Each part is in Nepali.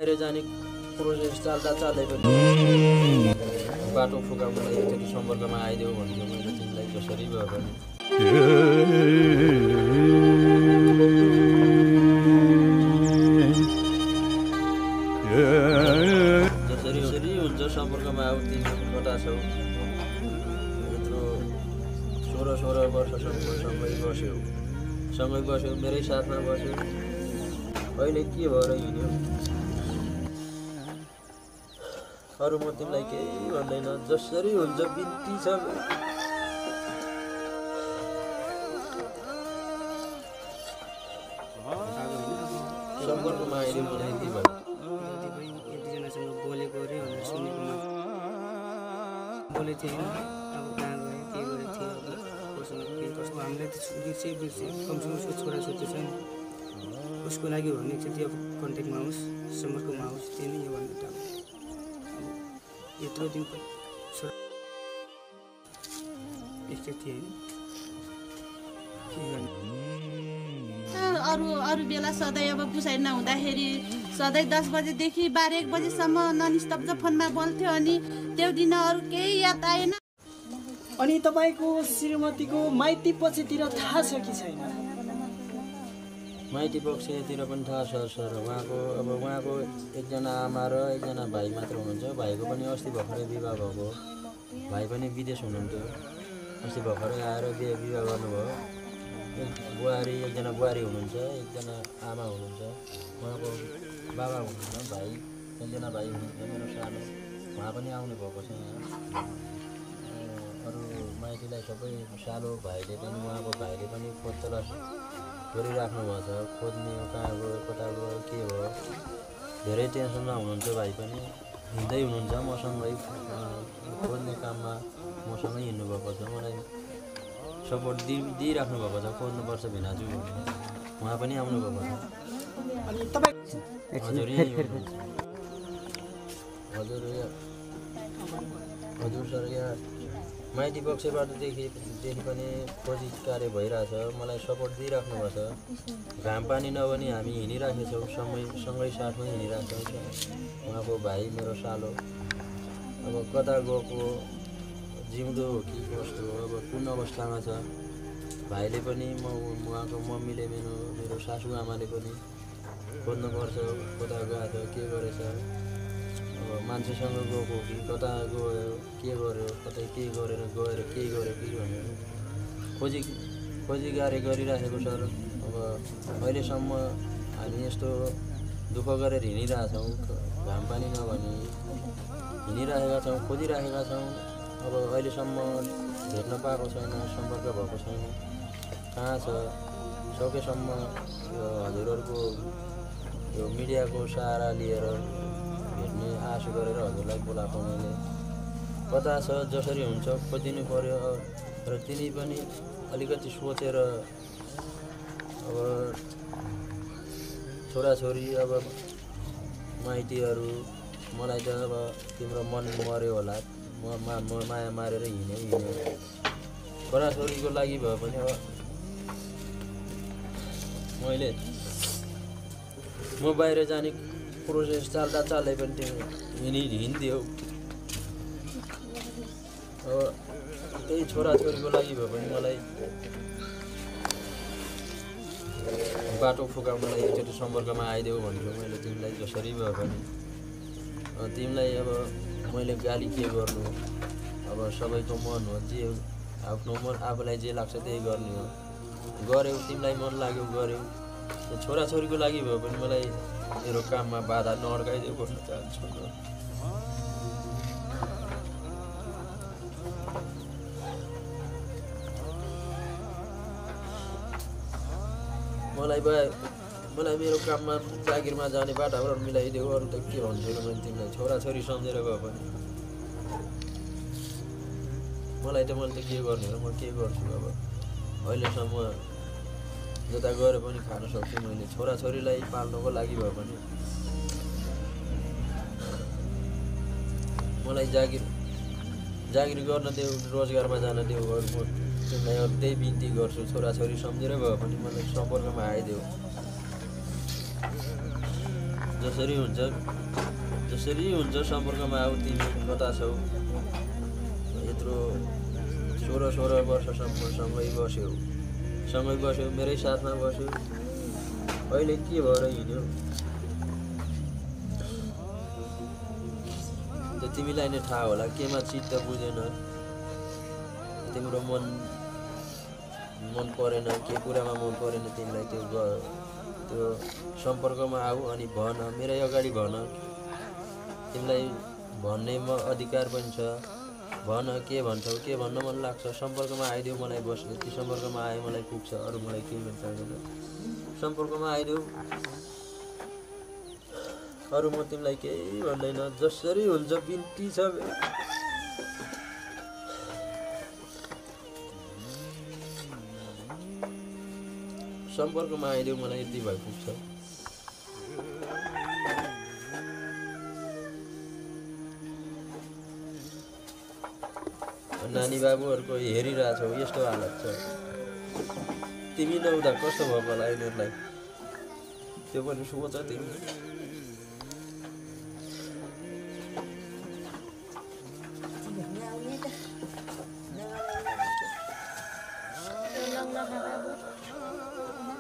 बाहिर जाने प्रोसेस चाल्दा चाल्दै पनि बाटो फुकाउनलाई एकचोटि सम्पर्कमा आइदेऊ भनेको मैले तिमीलाई जसरी भए पनि जसरी हुन्छ सम्पर्कमा आऊ। तिमी कता छौ? यत्रो 16 वर्षसम्म सँगै बस्यौ मेरै साथमा बस्यौ। अहिले के भएर हिँड्यो? अरू म तिमीलाई केही भन्दैन, जसरी हुन्छ बिन्ती छ। सम्पर्कमा आइदियो मलाई के भयो? दुईजनासँग बोलेको अरे भनेर सुनेको बोलेको थिएँ होइन। अब कहाँ गयो के गरेको थिएँ, अब कोसँग के कसो हामीलाई त बिर्से कमसेकम उसको छोराछोरी छ नि, उसको लागि हो भने चाहिँ त्यो कन्ट्याक्टमा आओस्, सम्पर्कमा आओस्, त्यही नै हो भन्नु त। यत्रो दिन छोरा यस्तो थिएँ होइन, के गर्नु। अरू बेला सधैँ अब पुसाइ नहुँदाखेरि सधैँ 10 बजेदेखि 12-1 बजेसम्म ननस्टप फोनमा बोल्थ्यो। अनि त्यो दिन अरू केही याद आएन। अनि तपाईँको श्रीमतीको माइती पछितिर थाहा छ कि छैन? माइती पक्षतिर पनि थाहा छ सर। उहाँको एकजना आमा र एकजना भाइ मात्र हुनुहुन्छ। भाइको पनि अस्ति भर्खरै विवाह भएको। भाइ पनि विदेश हुनुहुन्थ्यो, अस्ति भर्खरै आएर विवाह गर्नुभयो। एकजना बुहारी हुनुहुन्छ, एकजना आमा हुनुहुन्छ। उहाँको बाबा हुनुहुन्छ, भाइ एकजना भाइ हुनुहुन्छ मेरो सानो, उहाँ पनि आउनु भएको छ यहाँ। अरू माइतीलाई सबै सालो भाइले पनि उहाँको भाइले पनि खोजतलास गरिराख्नु भएको छ। खोज्ने कहाँ गयो कता गयो के भयो धेरै टेन्सनमा हुनुहुन्छ। भाइ पनि हिँड्दै हुनुहुन्छ मसँगै, खोज्ने काममा मसँगै हिँड्नुभएको छ। मलाई सपोर्ट दिइराख्नु भएको छ। खोज्नुपर्छ भिनाजु उहाँ पनि आउनुभएको छ। हजुर सर, यहाँ माइती पक्षबाटदेखि पनि खोजी कार्य भइरहेछ। मलाई सपोर्ट दिइराख्नु भएको छ। घाम पानी नभनी हामी हिँडिराखेको छौँ, सँगै साथमै हिँडिरहेको छौँ। उहाँको भाइ मेरो सालो अब कता गएको, जिउँदो हो कि कस्तो हो, अब कुन अवस्थामा छ। भाइले पनि उहाँको मम्मीले मेरो सासु आमाले पनि खोज्नुपर्छ, कता गएको के गरेछ, अब मान्छेसँग गएको कि कता गयो के गर्यो, कतै के गरेर गएर केही गर्यो कि भनेर खोजी कार्य गरिराखेको सर। अब अहिलेसम्म हामी यस्तो दुःख गरेर हिँडिरहेछौँ, घाम पानी नभनी हिँडिराखेका छौँ, खोजिराखेका छौँ। अब अहिलेसम्म भेट्न पाएको छैन, सम्पर्क भएको छैन। कहाँ छ? सकेसम्म हजुरहरूको यो मिडियाको सहारा लिएर भेट्ने आश गरेर हजुरलाई बोलाएको मैले। कता छ जसरी हुन्छ खोजिदिनु पर्यो। र तिनी पनि अलिकति सोचेर अब छोराछोरी अब माइतीहरू मलाई त अब तिम्रो मन मर्यो होला, माया मारेर हिँड्यो। छोराछोरीको लागि भए पनि अब म बाहिर जाने प्रोसेस चाल्दा चाल्दै पनि तिमी हिँड्दियौ। अब त्यही छोराछोरीको लागि भए पनि मलाई बाटो फुकाउनलाई एकचोटि सम्पर्कमा आइदेऊ भनेको मैले तिमीलाई जसरी भए पनि। तिमीलाई अब मैले गाली के गर्नु, अब सबैको मन हो, जे आफ्नो मन आफूलाई जे लाग्छ त्यही गर्ने हो। गऱ्यौ, तिमीलाई मन लाग्यो गऱ्यौ। छोराछोरीको लागि भए पनि मलाई मेरो काममा बाधा नअड्काइदेऊ भन्न चाहन्छु। मलाई मेरो काममा जागिरमा जाने बाटाबाट मिलाइदेऊ। अरू त के भन्छु मैले तिमीलाई, छोराछोरी सम्झेर भए पनि। मैले त के गर्ने हो, म के गर्छु। अब अहिलेसम्म जता गएर पनि खान सक्छु मैले। छोराछोरीलाई पाल्नको लागि भए पनि मलाई जागिर गर्न देऊ, रोजगारमा जान देऊ। म तिमीलाई अरू त्यही बिन्ती गर्छु। छोराछोरी सम्झेर भए पनि मलाई सम्पर्कमा आइदेऊ। जसरी हुन्छ सम्पर्कमा आऊ तिमी कता छौ यत्रो 16 वर्षसम्म सँगै बस्यो मेरै साथमा बस्यो अहिले के भएर हिँड्यो त्यो तिमीलाई नै थाहा होला केमा चित्त बुझेन तिम्रो मन परेन के कुरामा मन परेन तिमीलाई त्यो सम्पर्कमा आऊ अनि भन मेरै अगाडि भन तिमीलाई भन्ने अधिकार पनि छ भन के भन्छौ के भन्न मन लाग्छ सम्पर्कमा आइदेऊ मलाई बस्नु ती सम्पर्कमा आए मलाई पुग्छ अरू मलाई केही पनि चाहिँदैन सम्पर्कमा आइदेऊ अरू म तिमीलाई केही भन्दैन जसरी हुन्छ बिन्ती छ सम्पर्कमा आइदेऊ मलाई यति भइ पुग्छ नानी बाबुहरूको हेरिरहेछौ यस्तो हालत छ तिमी नहुँदा कस्तो भएको होला यिनीहरूलाई त्यो पनि सोच तिमी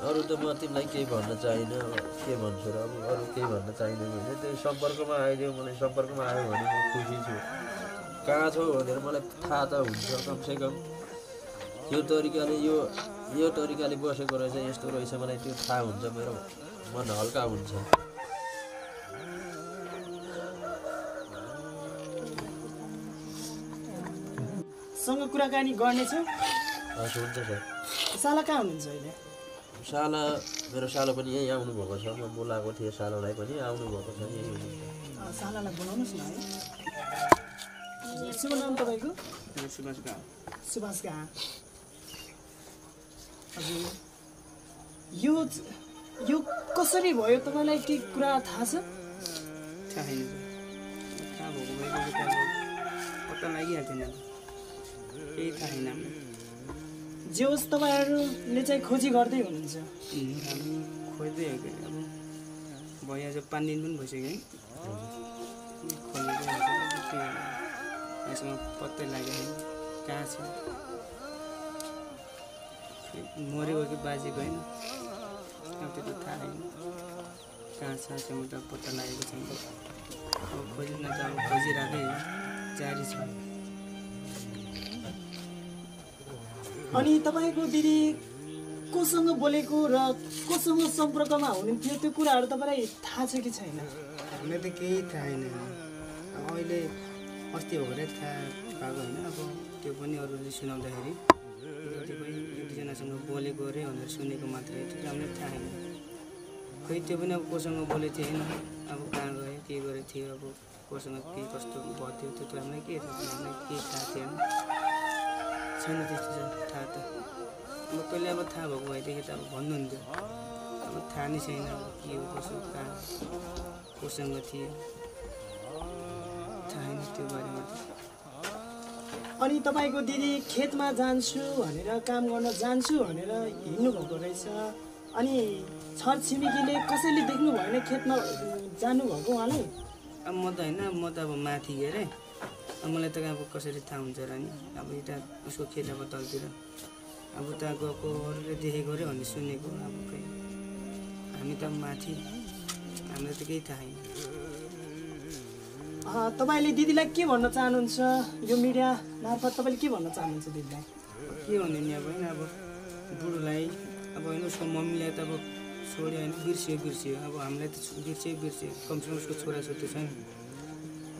अरू त म तिमीलाई केही भन्न चाहिनँ के भन्छु र अब अरू केही भन्न चाहिनँ भने त्यही सम्पर्कमा आइदियो मलाई सम्पर्कमा आयो भने म खुसी छु कहाँ छौ भनेर मलाई थाहा त हुन्छ कमसेकम यो तरिकाले बसेको रहेछ यस्तो रहेछ मलाई त्यो थाहा हुन्छ मेरो मन हल्का हुन्छ सँग कुराकानी गर्नेछु हुन्छ सर साला कहाँ हुनुहुन्छ अहिले साला मेरो सालो पनि यहीँ आउनुभएको छ म बोलाएको थिएँ सालोलाई पनि आउनुभएको छ यहीँ हुनुहुन्छ सालालाई बोलाउनुहोस् न है शुभ नाम तपाईँको सुभाष कहाँ हजुर यो कसरी भयो तपाईँलाई के कुरा थाहा छ थाहा छैन थाहा भएको भए पत्ता लागिहाल्थेन केही थाहा छैन जे होस् तपाईँहरूले चाहिँ खोजी गर्दै हुनुहुन्छ हामी खोज्दै हो कि अब भयो आज 5 दिन पनि भइसक्यो है खोजेको यसमा पत्तै लाग्यो कहाँ छ मरेको कि बाजेको होइन अब त्यो त थाहा छैन कहाँ छ चाहिँ त पत्ता लागेको छैन अब खोजिन त अब खोजिरहेकै जारी छ अनि तपाईँको दिदी कोसँग बोलेको र कोसँग सम्पर्कमा हुनुहुन्थ्यो त्यो कुराहरू तपाईँलाई थाहा छ कि छैन हामीलाई त केही थाहा छैन अब अहिले अस्ति हो भने थाहा भएको होइन अब त्यो पनि अरूले सुनाउँदाखेरि जति पनि एक दुईजनासँग बोलेको अरे भनेर सुनेको मात्रै त्यो हामीलाई थाहा छैन खै त्यो पनि अब कोसँग बोलेको थियो होइन अब कहाँ गयो के गरेको थियो अब कोसँग के कस्तो भयो त्यो त हामीलाई के थाहा थियो हामीलाई केही थाहा थिएन छैन त्यस्तो छ थाहा त अब कहिले अब थाहा भएको भएदेखि त अब भन्नुहुन्थ्यो अब थाहा नै छैन अब के हो कसो कहाँ कोसँग थियो थाहा छैन त्यो बारेमा त अनि तपाईँको दिदी खेतमा जान्छु भनेर काम गर्न जान्छु भनेर हिँड्नु भएको रहेछ अनि छरछिमेकीले कसैले देख्नु भएन खेतमा जानुभएको उहाँलाई अब म त होइन म त अब माथि गएँ अरे मलाई त अब कसरी थाहा हुन्छ र नि अब यता उसको खेत अब तलतिर अब उता गएको अरूले देखेको अरे भन्ने सुनेको अब खै हामी त माथि हामीलाई त केही थाहा छैन तपाईँले दिदीलाई के भन्न चाहनुहुन्छ यो मिडिया मार्फत तपाईँले के भन्न चाहनुहुन्छ दिदीलाई के भन्ने नि अब होइन अब बुढोलाई अब होइन उसको मम्मीलाई त अब छोड्यो होइन बिर्सियो अब हामीलाई त बिर्सियो कमसेकम उसको छोराछोरी छ नि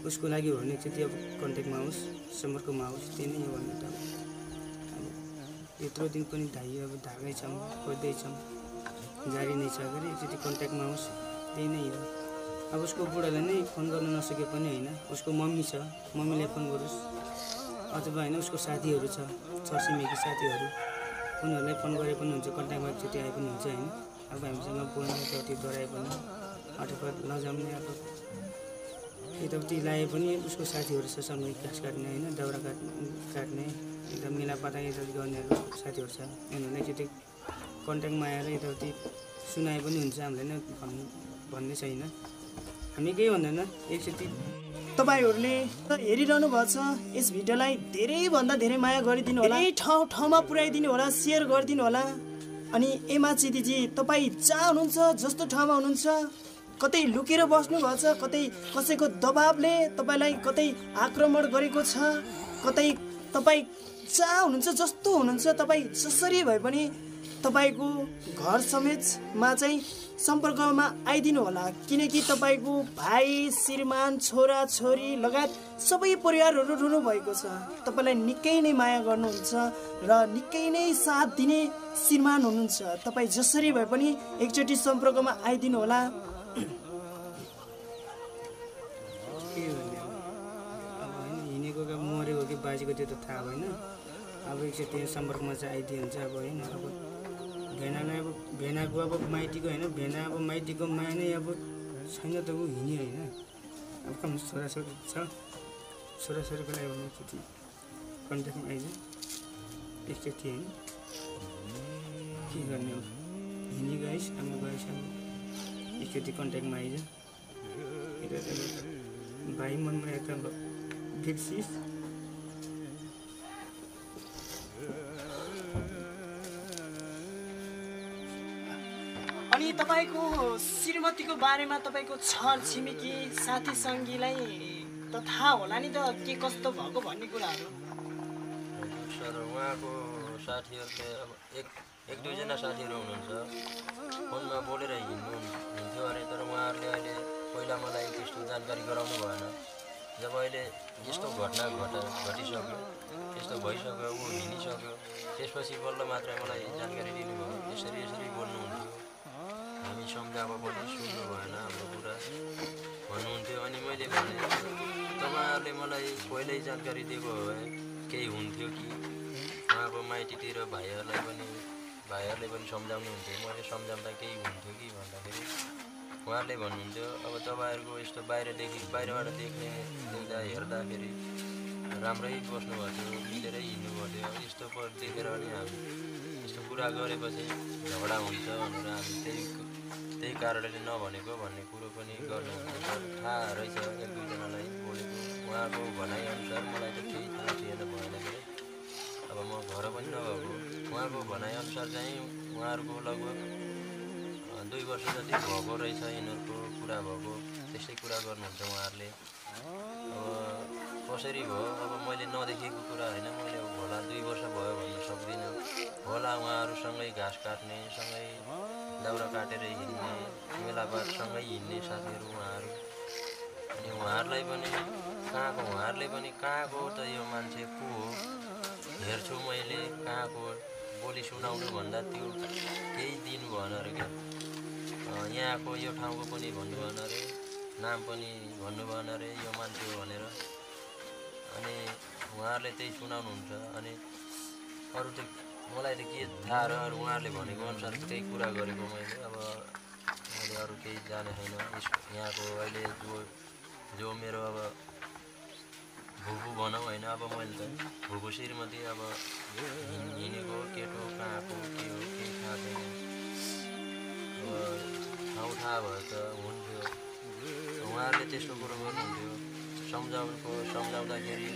उसको लागि भने चाहिँ त्यो अब कन्ट्याक्टमा आओस् सम्पर्कमा आओस् त्यही नै हो भन्नु त अब यत्रो दिन पनि अब धागैछौँ खोज्दैछौँ जारी नै छ अरे एकचोटि कन्ट्याक्टमा आओस् त्यही नै हो अब उसको बुढालाई नै फोन गर्न नसके पनि होइन उसको मम्मी छ मम्मीलाई फोन गरोस् अथवा होइन उसको साथीहरू छ छरछिमेकी साथीहरू उनीहरूलाई फोन गरे पनि हुन्छ कन्ट्याक्टमा एकचोटि आए पनि हुन्छ होइन अब हामीसँग बोल्ने यताउति डराए पनि अथवा लजाउने अब यताउति लाए पनि उसको साथीहरू छ सँगै घाँस काट्ने होइन दाउरा काट्ने एकदम मिलापाता यताउति गर्नेहरू साथीहरू छ उनीहरूलाई एकचोटि कन्ट्याक्टमा आएर यताउति सुनाए पनि हुन्छ हामीलाई नै भन्ने छैन हामी केही भन्दैन एकचोटि तपाईँहरूले हेरिरहनु भएको छ यस भिडियोलाई धेरैभन्दा धेरै माया गरिदिनु होला ठाउँ ठाउँमा पुर्याइदिनु होला सेयर गरिदिनु होला अनि एमाची दिदी तपाईँ जहाँ हुनुहुन्छ जस्तो ठाउँमा हुनुहुन्छ कतै लुकेर बस्नु भएको छ कतै कसैको दबाबले तपाईँलाई कतै आक्रमण गरेको छ कतै तपाईँ जहाँ हुनुहुन्छ जस्तो हुनुहुन्छ तपाईँ जसरी भए पनि तपाईँको घर समेतमा चाहिँ सम्पर्कमा आइदिनु होला किनकि तपाईँको भाइ श्रीमान छोरा छोरी लगायत सबै परिवारहरू रुनु भएको छ तपाईँलाई निकै नै माया गर्नुहुन्छ र निकै नै साथ दिने श्रीमान हुनुहुन्छ तपाईँ जसरी भए पनि एकचोटि सम्पर्कमा आइदिनु होला के भन्ने अब होइन हिँडेको कि मरेको कि बाजेको त्यो त थाहा भएन अब एकचोटि सम्पर्कमा चाहिँ आइदियो हुन्छ अब होइन अब भेनालाई अब भेनाको अब माइतीको होइन भेना अब माइतीको माया नै अब छैन त ऊ हिँड्यो होइन अब कम छोराछोरी छ छोराछोरीको लागि अब एकचोटि कन्ट्याक्टमा आइज एकचोटि होइन के गर्ने अब हिँडी गएस् आमा गएछ अब एकचोटि कन्ट्याक्टमा आइज भाइ मनमा यता बिर्सिस अनि तपाईँको श्रीमतीको बारेमा तपाईँको छर छिमेकी साथी सङ्गीलाई त थाहा होला नि त के कस्तो भएको भन्ने कुराहरू सर उहाँको साथीहरूले अब एक दुईजना साथीहरू हुनुहुन्छ फोनमा बोलेर हिँड्थ्यो अरे तर उहाँहरूले अहिले पहिला मलाई त्यस्तो जानकारी गराउनु भएन जब अहिले यस्तो घटना घटिसक्यो यस्तो भइसक्यो ऊ हिँडिसक्यो त्यसपछि बल्ल मात्र मलाई जानकारी दिनुभयो यसरी बोल्नुहुन्थ्यो हामी सम्झाएको पनि सुन्नु भएन हाम्रो कुरा भन्नुहुन्थ्यो अनि मैले भने तपाईँहरूले मलाई पहिल्यै जानकारी दिएको भए केही हुन्थ्यो कि उहाँको माइतीतिर भाइहरूले पनि सम्झाउनुहुन्थ्यो मैले सम्झाउँदा केही हुन्थ्यो कि भन्दाखेरि उहाँहरूले भन्नुहुन्थ्यो अब तपाईँहरूको यस्तो बाहिरबाट देख्दा हेर्दाखेरि राम्रै बस्नुभएको थियो मिलेरै हिँड्नु पर्थ्यो यस्तो देखेर अनि हामी यस्तो कुरा गरेपछि झगडा हुन्छ भनेर हामी त्यही कारणले नभनेको भन्ने कुरो पनि गर्नुहुन्छ थाहा रहेछ एक दुईजनालाई बोलेको उहाँको भनाइअनुसार मलाई त केही थाहा थिएन भएन अब म घर पनि नभएको उहाँको भनाइअनुसार चाहिँ उहाँहरूको लगभग 2 वर्ष जति भएको रहेछ यिनीहरूको कुरा भएको त्यस्तै कुरा गर्नुहुन्छ उहाँहरूले अब कसरी भयो अब मैले नदेखेको कुरा होइन मैले होला 2 वर्ष भयो भन्न सक्दिनँ होला उहाँहरूसँगै घाँस काट्ने सँगै दाउरा काटेर हिँड्ने मेलापातसँगै हिँड्ने साथीहरू उहाँहरू अनि उहाँहरूले पनि कहाँको त यो मान्छे को हो हेर्छु मैले कहाँको बोली सुनाउनु भन्दा त्यो केही दिनु भएन अरे क्या यहाँको यो ठाउँको पनि भन्नु भएन अरे नाम पनि भन्नु भएन अरे यो मान्छे हो भनेर अनि उहाँहरूले त्यही सुनाउनुहुन्छ अनि अरू त मलाई त के थाहा र उहाँहरूले भनेको अनुसार त्यही कुरा गरेको मैले अब मैले अरू केही जाने छैन यहाँको अहिले जो मेरो अब भुबु भनौँ होइन अब मैले त भुबु श्रीमती अब हिँडेको केटो कहाँको के हो केही थाहा छैन अब ठाउँ थाहा भयो त हुन्थ्यो उहाँहरूले त्यस्तो कुरो गर्नुहुन्थ्यो सम्झाउँदाखेरि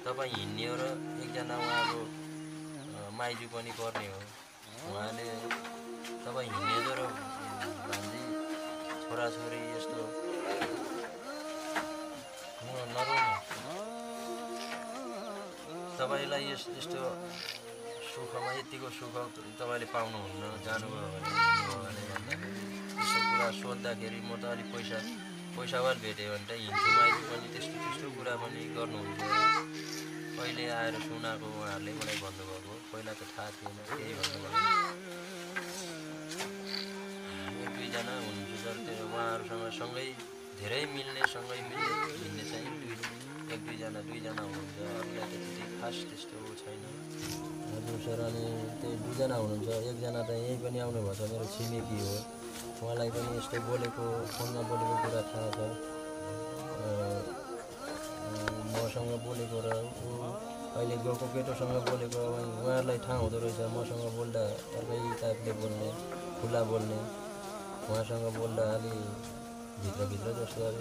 तपाईँ हिँड्ने हो र एकजना उहाँको माइजू पनि पर्ने हो उहाँले तपाईँ हिँड्ने हो र भान्जी छोराछोरी यस्तो नरोनु तपाईँलाई यस्तो सुखमा यतिको सुख तपाईँले पाउनुहुन्न जानुभयो भने भन्दाखेरि यस्तो कुरा सोद्धाखेरि म त अलिक पैसावाल भेट्यो भने त हिँड्छु माइती पनि त्यस्तो कुरा पनि गर्नुहुन्थ्यो अहिले आएर सुनाएको उहाँहरूले मलाई भन्नुभएको पहिला त थाहा थिएन केही भन्नुभयो एक दुईजना हुनुहुन्छ सर त्यो उहाँहरूसँग सँगै धेरै मिल्ने हिँड्ने चाहिँ एक दुईजना हुनुहुन्छ अरूलाई त त्यति खास त्यस्तो छैन हजुर सर अनि त्यही 2 जना हुनुहुन्छ एकजना त यहीँ पनि आउनुभएको छ मेरो छिमेकी हो उहाँलाई पनि यस्तो बोलेको फोनमा बोलेको कुरा थाहा छ मसँग बोलेको र ऊ अहिले गएको केटोसँग बोलेको उहाँहरूलाई थाहा हुँदो रहेछ मसँग बोल्दा अर्कै टाइपले बोल्ने खुला बोल्ने उहाँसँग बोल्दा अलि भित्रभित्र जस्तो अब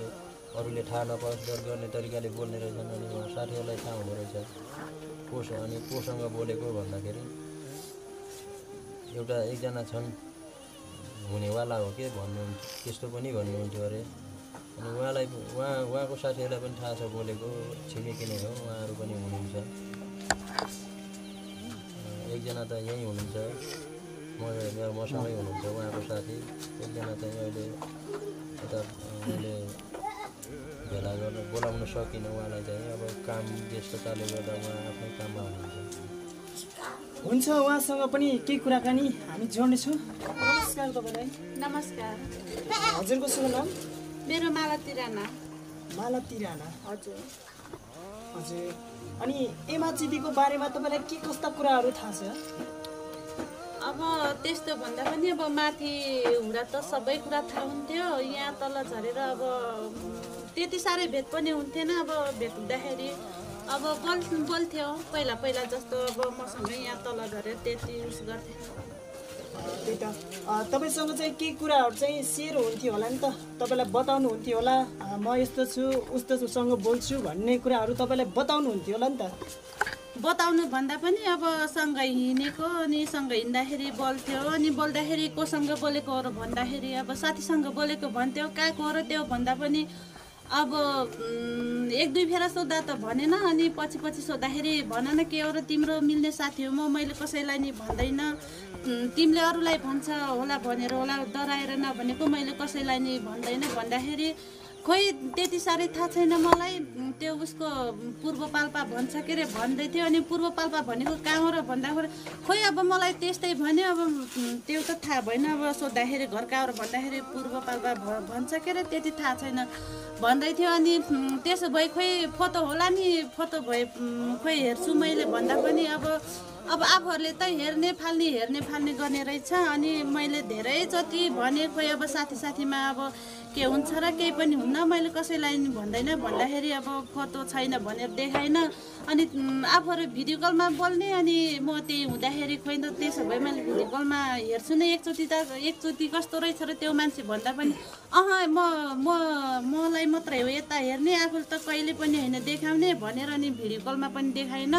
अरूले थाहा नपाओस् डर गर्ने तरिकाले बोल्ने रहेछन्। अनि उहाँ साथीहरूलाई थाहा हुँदो रहेछ अनि कोसँग बोलेको भन्दाखेरि एउटा एकजना छन् हुनेवाला हो के भन्नुहुन्थ्यो, त्यस्तो पनि भन्नुहुन्थ्यो अरे। अनि उहाँको साथीहरूलाई पनि थाहा छ बोलेको, छिमेकी नै हो, उहाँहरू पनि हुनुहुन्छ। एकजना त यहीँ हुनुहुन्छ, मसँगै हुनुहुन्छ उहाँको साथी। एकजना चाहिँ अहिले यता मैले भेला गर्न बोलाउन सकिनँ उहाँलाई चाहिँ, अब काम व्यस्तताले गर्दा उहाँ आफ्नै काममा हुनुहुन्छ। हुन्छ, उहाँसँग पनि केही कुराकानी हामी जोड्नेछौँ। नमस्कार तपाईँलाई। नमस्कार, हजुरको शुभ नाम? मेरो मालती राणा। मालती राणा। हजुर। हजुर, अनि एमाचिदीको बारेमा तपाईँलाई के कस्ता कुराहरू थाहा छ? अब त्यस्तो भन्दा पनि अब माथि हुँदा त सबै कुरा थाहा हुन्थ्यो, यहाँ तल झरेर अब त्यति साह्रै भेट पनि हुन्थेन। अब भेट हुँदाखेरि अब बोल्थ्यो पहिला पहिला जस्तो, अब मसँगै यहाँ तल झरेर त्यति उस गर्थे। त्यही त तपाईँसँग चाहिँ केही कुराहरू चाहिँ सेयर हुन्थ्यो होला नि त, तपाईँलाई बताउनु हुन्थ्यो होला, म यस्तो छु उस्तोसँग बोल्छु भन्ने कुराहरू तपाईँलाई बताउनु हुन्थ्यो होला नि त। बताउनु भन्दा पनि अब सँगै हिँडेको, अनि सँगै हिँड्दाखेरि बोल्थ्यो, अनि बोल्दाखेरि कोसँग बोलेको हो र भन्दाखेरि अब साथीसँग बोलेको भन्थ्यो, कहाँको हो र त्यो भन्दा पनि अब एक दुई फेरा सोद्धा त भनेन, अनि पछि पछि सोद्धाखेरि भन न के हो र तिम्रो मिल्ने साथी हो म, मैले कसैलाई नि भन्दैन, तिमीले अरूलाई भन्छ होला भनेर होला डराएर नभनेको, मैले कसैलाई नि भन्दैन भन्दाखेरि खोइ त्यति साह्रै थाहा छैन मलाई। त्यो उसको पूर्व पाल्पा भन्छ के अरे भन्दै थियो, अनि पूर्व पाल्पा भनेको कहाँ हो र भन्दाखेरि खोइ अब मलाई त्यस्तै भन्यो। अब त्यो त थाहा भएन, अब सोद्धाखेरि घर कहाँ हो र भन्दाखेरि पूर्व पाल्पा भन्छ के अरे त्यति थाहा छैन भन्दै थियो। अनि त्यसो भए खोइ फोटो होला नि, फोटो भए खोइ हेर्छु मैले भन्दा पनि अब आफूहरूले त हेर्ने फाल्ने गर्ने रहेछ। अनि मैले धेरैचोटि भने खोइ अब साथीमा अब के हुन्छ र केही पनि हुन्न, मैले कसैलाई नि भन्दैन भन्दाखेरि अब फोटो छैन भनेर देखाइन। अनि आफूहरू भिडियो कलमा बोल्ने, अनि म त्यही हुँदाखेरि खोइ त त्यसो भए मैले भिडियो कलमा हेर्छु नै एकचोटि कस्तो रहेछ र त्यो मान्छे भन्दा पनि मलाई मात्रै हो यता हेर्ने, आफूले त कहिले पनि होइन देखाउने भनेर अनि भिडियो कलमा पनि देखाइन।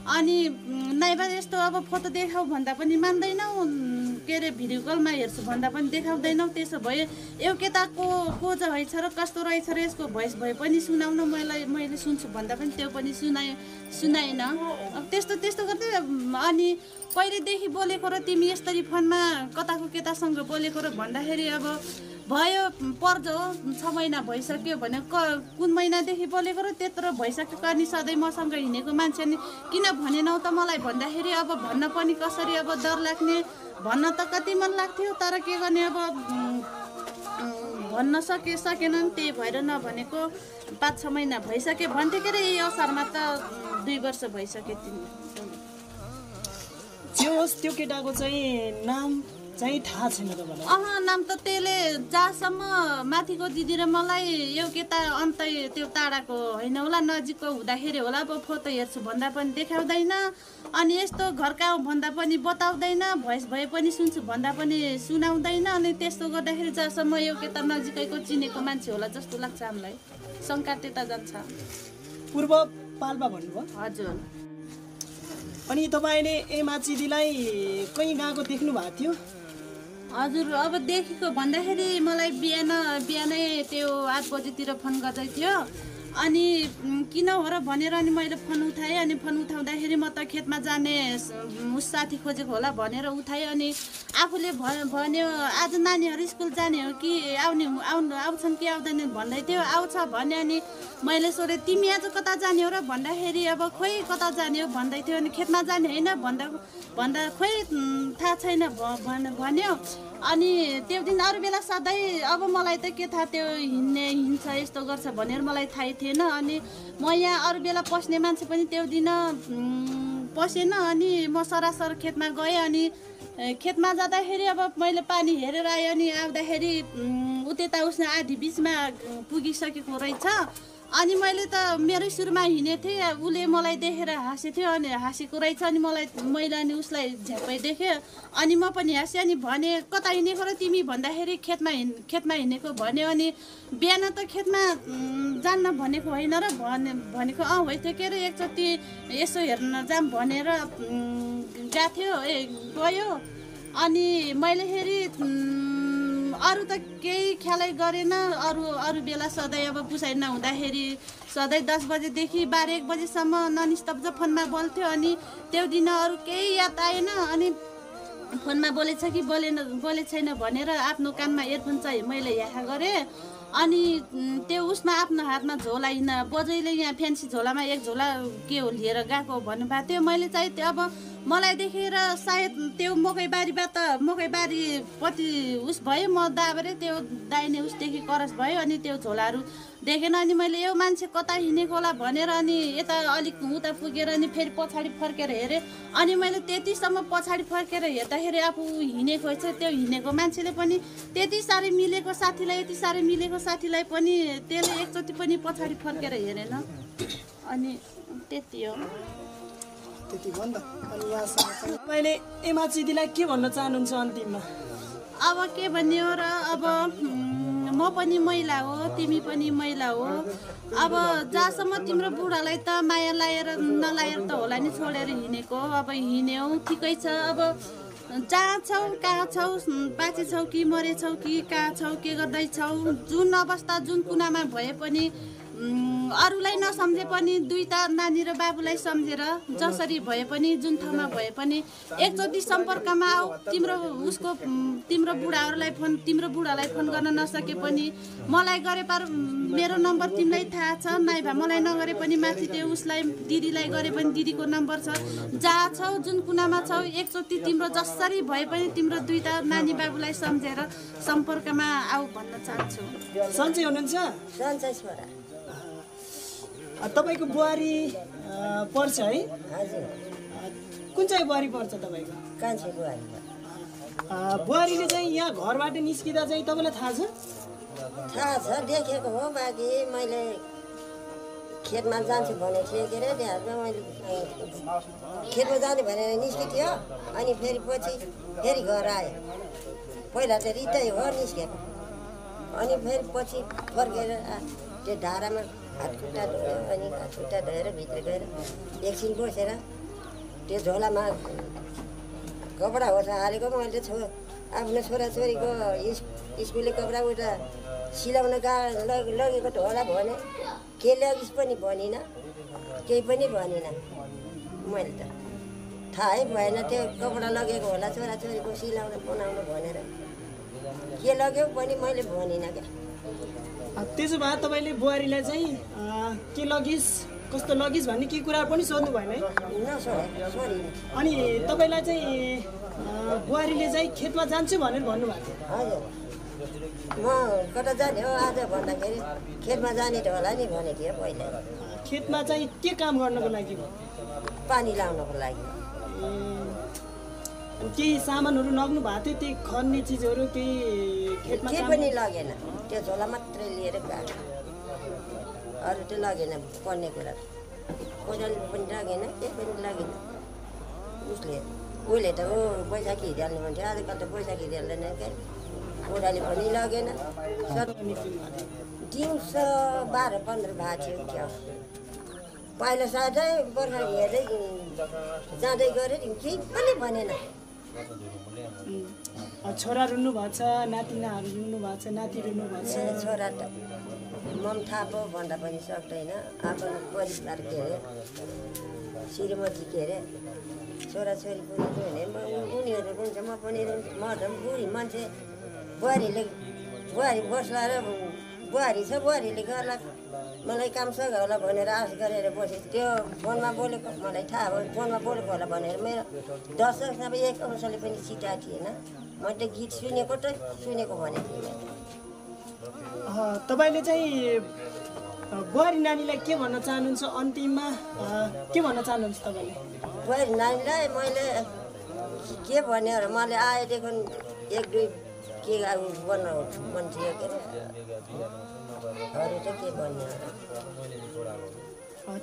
अनि नाइबा यस्तो अब फोटो देखाऊ भन्दा पनि मान्दैनौ, के अरे भिडियो कलमा हेर्छु भन्दा पनि देखाउँदैनौ। त्यसो भए यो केटाको को रहेछ र कस्तो रहेछ र यसको भोइस भए पनि सुनाउन, मैले सुन्छु भन्दा पनि त्यो पनि सुनाइन। अब त्यस्तो गर्दै अनि पहिलेदेखि बोलेको र तिमी यसरी फोनमा कताको केटासँग बोलेको र भन्दाखेरि अब भयो पर्जो 6 महिना भइसक्यो भने कुन महिनादेखि बोलेको र त्यत्रो भइसक्यो, अनि सधैँ मसँग हिँडेको मान्छे नि किन भनेनौ त मलाई भन्दाखेरि अब भन्न पनि कसरी, अब डर लाग्ने, भन्न त कति मन लाग्थ्यो तर के गर्ने, अब भन्न सकेनन्, त्यही भएर नभनेको। 5-6 महिना भइसक्यो भन्थ्यो के अरे, यो असारमा त 2 वर्ष भइसक्यो। त्यो केटाको चाहिँ नाम चाहिँ थाहा छैन तपाईँलाई? नाम त त्यसले जहाँसम्म माथिको दिदी र मलाई यो केटा अन्तै त्यो टाढाको होइन होला, नजिकको हुँदाखेरि होला। अब फोटो हेर्छु भन्दा पनि देखाउँदैन, अनि यस्तो घरका भन्दा पनि बताउँदैन, भोइस भए पनि सुन्छु भन्दा पनि सुनाउँदैन। अनि त्यस्तो गर्दाखेरि जहाँसम्म यो केटा नजिकैको चिनेको मान्छे होला जस्तो लाग्छ हामीलाई, शङ्का त्यता जान्छ। पूर्व पाल्पा भन्नुभयो? हजुर। अनि तपाईँले एमाचिदीलाई कहीँ गएको देख्नु भएको थियो? हजुर, अब देखेको भन्दाखेरि मलाई बिहानै त्यो 8 बजीतिर फोन गर्दै थियो, अनि किन हो र भनेर अनि मैले फोन उठाएँ। अनि फोन उठाउँदाखेरि म त खेतमा जाने उस साथी खोजेको होला भनेर उठाएँ। अनि आफूले भन्यो आज नानीहरू स्कुल जाने हो कि आउँछन् कि आउँदैनन् भन्दै थियो। आउँछ भन्यो, अनि मैले सोधेँ तिमी आज कता जाने हो र भन्दाखेरि अब खोइ कता जाने हो भन्दै थियो। अनि खेतमा जाने होइन भन्दा खोइ थाहा छैन भन्यो। अनि त्यो दिन अरू बेला सधैँ अब मलाई त के थाहा त्यो हिँड्छ यस्तो गर्छ भनेर मलाई थाहै थिएन। अनि म यहाँ अरू बेला पस्ने मान्छे पनि त्यो दिन पसेन। अनि म सरासर खेतमा गएँ। अनि खेतमा जाँदाखेरि अब मैले पानी हेरेर आएँ। अनि आउँदाखेरि त्यता उसले आधी बिचमा पुगिसकेको रहेछ। अनि मैले त मेरै सुरुमा हिँडेको थिएँ, उसले मलाई देखेर हाँसेको थियो अनि हाँसेको रहेछ। अनि मैले अनि उसलाई झ्याप्पै देखेँ अनि म पनि हाँसेँ। अनि भने कता हिँडेको र तिमी भन्दाखेरि खेतमा हिँडेको भन्यो। अनि बिहान त खेतमा जान्न भनेको होइन र भनेको होइ थियो के अरे एकचोटि यसो हेर्न जाम भनेर गएको थियो गयो। अनि मैले फेरि अरू त केही ख्यालै गरेन। अरू बेला सधैँ अब पुसाइ नहुँदाखेरि सधैँ 10 बजेदेखि 12-1 बजेसम्म ननस्टप फोनमा बोल्थ्यो। अनि त्यो दिन अरू केही याद आएन। अनि फोनमा बोलेछ कि बोले छैन भनेर आफ्नो कानमा इयरफोन चाहिँ मैले यहाँ गरेँ। अनि त्यो उसमा आफ्नो हातमा झोला बजैले यहाँ फ्यान्सी झोलामा एक झोला के हो लिएर गएको भन्नुभएको थियो। मैले चाहिँ त्यो अब मलाई देखेर सायद त्यो मकैबारीपट्टि उस भयो, म दाबेर त्यो दाहिने उसदेखि करस भयो। अनि त्यो झोलाहरू देखेन। अनि मैले यो मान्छे कता हिँडेको होला भनेर अनि यता अलिक उता पुगेर अनि फेरि पछाडि फर्केर हेरेँ। अनि मैले त्यतिसम्म पछाडि फर्केर हेर्दाखेरि आफू हिँडेको छ। त्यो हिँडेको मान्छेले पनि त्यति साह्रै मिलेको साथीलाई पनि त्यसले एकचोटि पनि पछाडि फर्केर हेरेन। अनि त्यति हो। त्यति हो नि त। अनि यहाँसम्म तपाईँले एमा दिदीलाई के भन्न चाहनुहुन्छ अन्तिममा? अब के भन्ने हो र, अब म पनि महिला हो, तिमी पनि महिला हो। अब जहाँसम्म तिम्रो बुढालाई त माया लाएर नलाएर त होला नि छोडेर हिँडेको। अब हिँड्यौ ठिकै छ। अब जहाँ छौ कहाँ छौ, बाँचे छौ कि मरेछौ कि कहाँ छौ के गर्दैछौ, जुन अवस्था जुन कुनामा भए पनि अरूलाई नसम्झे पनि दुईटा नानी र बाबुलाई सम्झेर जसरी भए पनि जुन ठाउँमा भए पनि एकचोटि सम्पर्कमा आऊ। तिम्रो बुढालाई फोन गर्न नसके पनि मलाई गरे पार मेरो नम्बर तिमीलाई थाहा छ। नाइभा मलाई नगरे पनि माथि त्यो उसलाई दिदीलाई गरे पनि दिदीको नम्बर छ। जहाँ छौ जुन कुनामा छौ एकचोटि तिम्रो जसरी भए पनि तिम्रो दुईटा नानी बाबुलाई सम्झेर सम्पर्कमा आऊ भन्न चाहन्छु। सन्चै हुनुहुन्छ? सन्चै छोरा। तपाईँको बुहारी पर्छ है? हजुर। कुन चाहिँ बुहारी पर्छ तपाईँको? कान्छी बुहारी। बुहारीले चाहिँ यहाँ घरबाट निस्किँदा चाहिँ तपाईँलाई थाहा छ? थाहा छ, देखेको हो। बाँकी मैले खेतमा जान्छु भनेको थिएँ के अरे त्यहाँ मैले खेतमा जाने भनेर निस्किथ्यो। अनि फेरि घर आयो। पहिला त रित्तै हो निस्केको। अनि फेरि पछि फर्केर त्यो धारामा हातखुट्टा धोयो। अनि हातखुट्टा धोएर भित्र गएर एकछिन बसेर त्यो झोलामा कपडा होसा हालेको मैले आफ्नो छोराछोरीको स्कुलले कपडा उता सिलाउन लगेको त होला भने के ल्यागिस् पनि भनिनँ, केही पनि भनिनँ। मैले त थाहै भएन त्यो कपडा लगेको होला छोराछोरीको सिलाउन बनाउनु भनेर। के लग्यो पनि मैले भनिनँ क्या। त्यसो भए तपाईँले बुहारीलाई चाहिँ के लगिस् कस्तो लगिस् भन्ने के कुरा पनि सोध्नु भएन है? नसोधिनँ। अनि तपाईँलाई चाहिँ बुहारीले चाहिँ खेतमा जान्छु भनेर भन्नुभएको थियो? हजुर। म कता जाने हो आज भन्दाखेरि खेतमा जाने त होला नि भनेको थियो पहिला। खेतमा चाहिँ के काम गर्नको लागि? पानी लाउनको लागि। केही सामानहरू लग्नु भएको थियो? त्यही खन्ने चिजहरू केही खेतमा? केही पनि लगेन, त्यो झोला मात्रै लिएर गएको। अरू त लगेन पर्ने कुरा। कोदाली पनि लगेन, केही पनि लगेन। उसले त बैशाखी हिँडिहाल्ने भन्थ्यो। आजकल त बैशाखी हिँडिहाल्दैन क्या। कोदाली पनि लगेन। दिउँसो 12-15 भएको थियो क्या। पहिला साझै बर्खा हेर्दै जाँदै गऱ्यो, केही पनि भनेन। छोरा रुनु भएको छ, नातिनाहरू रुनु भएको छ, नाति रुनु भएको छ? छोरा त मम थाहा पो भन्दा पनि सक्दैन। आफ्नो परिवार के अरे श्रीमती के अरे छोराछोरी पनि हुने उनीहरू रुन्छ, म पनि रुन्छ। म त बुढी मान्छे। बुहारी बस्ला र बुहारी छ, बुहारीले गर्ला, मलाई काम सघाउला भनेर आश गरेर बसेँ। त्यो फोनमा बोलेको मलाई थाहा भयो, फोनमा बोलेको होला भनेर मेरो 10 वर्षमा 1 वर्षले पनि सिटाएको थिएन। मैले गीत सुनेको भनेको थिएँ। तपाईँले चाहिँ बुहारी नानीलाई के भन्न चाहनुहुन्छ अन्तिममा? के भन्न चाहनुहुन्छ तपाईँले? बुहारी नानीलाई मैले के भने, मैले आएदेखि 1-2 के अब बन्न मन थियो के अरे अरू त के भन्ने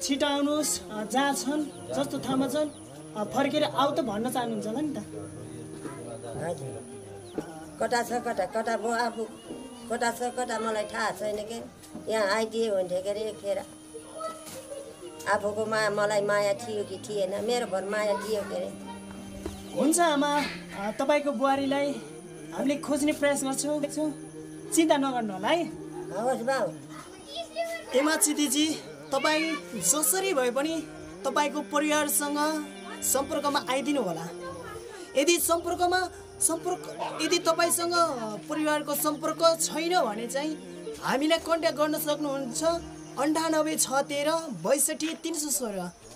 छिटो आउनुहोस् जहाँ छन् जस्तो ठाउँमा छन् फर्केर आऊ त भन्न चाहनुहुन्छ होला नि त हजुर कता छ कता कता म आफू कता छ कता मलाई थाहा छैन के यहाँ आइदिए हुन्थ्यो के अरे खेर आफूको मलाई माया थियो कि थिएन मेरो भर माया थियो के अरे हुन्छ आमा तपाईँको बुहारीलाई हामीले खोज्ने प्रयास गर्छौँ चिन्ता नगर्नु होला है हवस् बाउ एमाची दिदी तपाईँ जसरी भए पनि तपाईँको परिवारसँग सम्पर्कमा आइदिनु होला यदि तपाईँसँग परिवारको सम्पर्क छैन भने चाहिँ हामीलाई कन्ट्याक्ट गर्न सक्नुहुन्छ 98 613 62 316